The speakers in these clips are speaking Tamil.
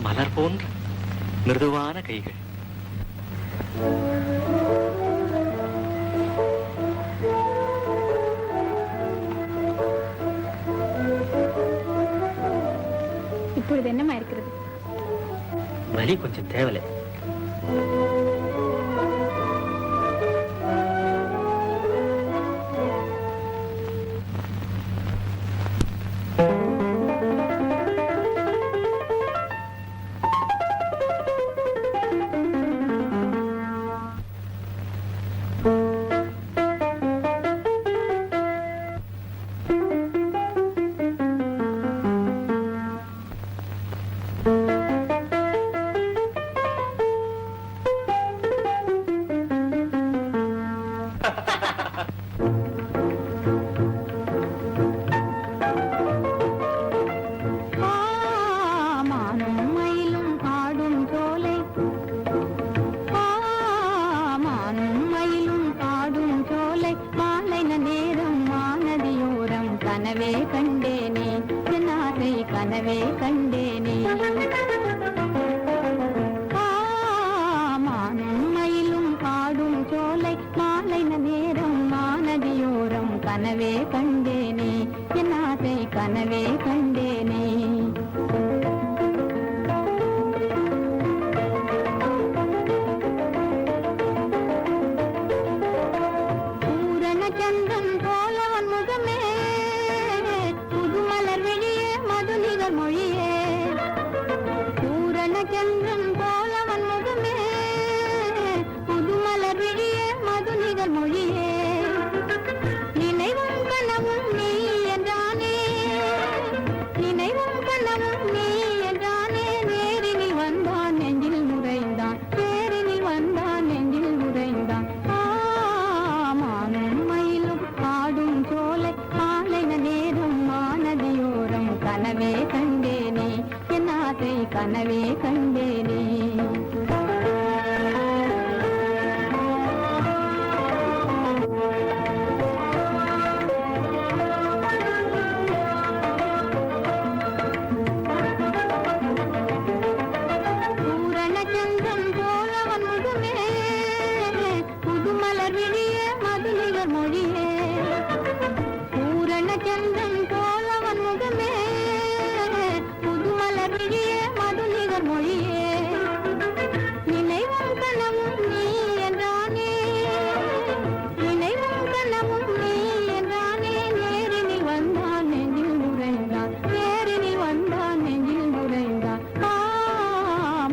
மலர் போன்ற மிருதுவான கைகள். இப்பொழுது என்னமா இருக்கிறது? வலி கொஞ்சம் தேவலை. கனவே கண்டேனே என்னாதை கனவே கண்டேனே மானும் மயிலும் ஆடும் சோலை மாலை நேரம் மானதியோரம் கனவே கண்டேனே என்னாதை கனவே கண்டேனே மொழியே பூரண சந்திரன் போலவன் முகமே புதுமலர் விழியே மதுநிகர் மொழியே நினைவும் கனவும் நீ என்றானே நினைவும் கனவும் நீ என்றானே நேரினில் வந்தான் நெஞ்சில் நுழைந்தான் நேரினில் வந்தான் நெஞ்சில் நுழைந்தான் மானும் மயிலும் ஆடும் சோலை மாலை நேரம் மானதியோரம் கனவே கண்டேனே என்னாதை கனவே கண்டேனே பூரண சந்திரன் போலவன் முகமே புதுமலர் விழியே மதுநிகர் மொழியே பூரண சந்திரன் போலவன் முகமே புதுமலர் விழியே மதுநிகர் மொழியே நினைவும் கனவும் நீ என்றானே நினைவும் கனவும் நீ என்றானே நேரினில் வந்தான் நெஞ்சில் நுழைந்தான் நேரினில் வந்தான் நெஞ்சில் நுழைந்தான்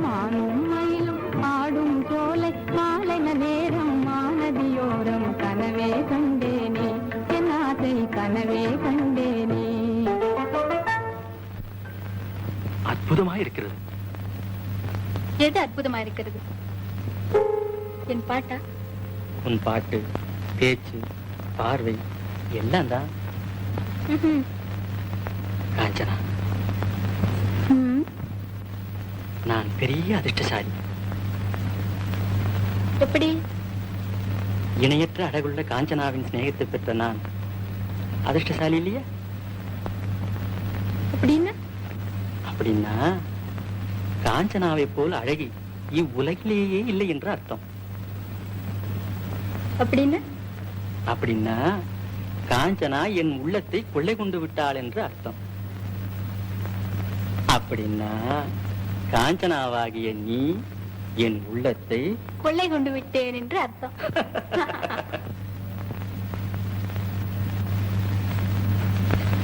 மானும் மயிலும் ஆடும் சோலை மாலை நேரம் மானதியோரம் கனவே கண்டேனே என்னாதை கனவே கண்டேனே அற்புதமாயிருக்கிறது. எது அற்புதமா இருக்கிறது? என் பாட்டா? உன் பாட்டு, பேச்சு, பார்வை எல்லாம் தான். காஞ்சனா, நான் பெரிய அதிர்ஷ்டசாலி. எப்படி? இணையற்ற அழகுள்ள காஞ்சனாவின் சிநேகத்தை பெற்ற நான் அதிர்ஷ்டசாலி இல்லையா? அப்படின்னா அப்படின்னா காஞ்சனாவை போல் அழகி இவ்வுலகிலேயே இல்லை என்று அர்த்தம். அப்படின்னா அப்படின்னா காஞ்சனா என் உள்ளத்தை கொள்ளை கொண்டு விட்டாள் என்று அர்த்தம். அப்படின்னா காஞ்சனாவாகிய நீ என் உள்ளத்தை கொள்ளை கொண்டு விட்டேன் என்று அர்த்தம்.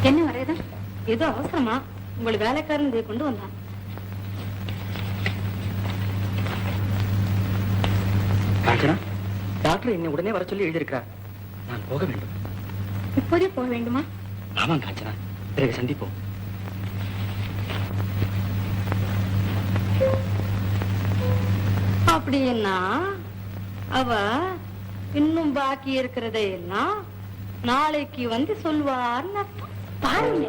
என்ன வரேதான்? ஏதோ அவசரமா உங்களுக்கு வேலைக்காரன் இதை கொண்டு வந்தான். காஞ்சனா, டாக்டர் என்னை உடனே வர சொல்லி எழுதியிருக்கிறார். நான் போக வேண்டும். இப்போதே போக வேண்டுமா? ஆமாம் காஞ்சனா, பிறகு சந்திப்போம். அப்படின்னா அவ இன்னும் பாக்கி இருக்கிறதை எல்லாம் நாளைக்கு வந்து சொல்வார்னு பாருங்க.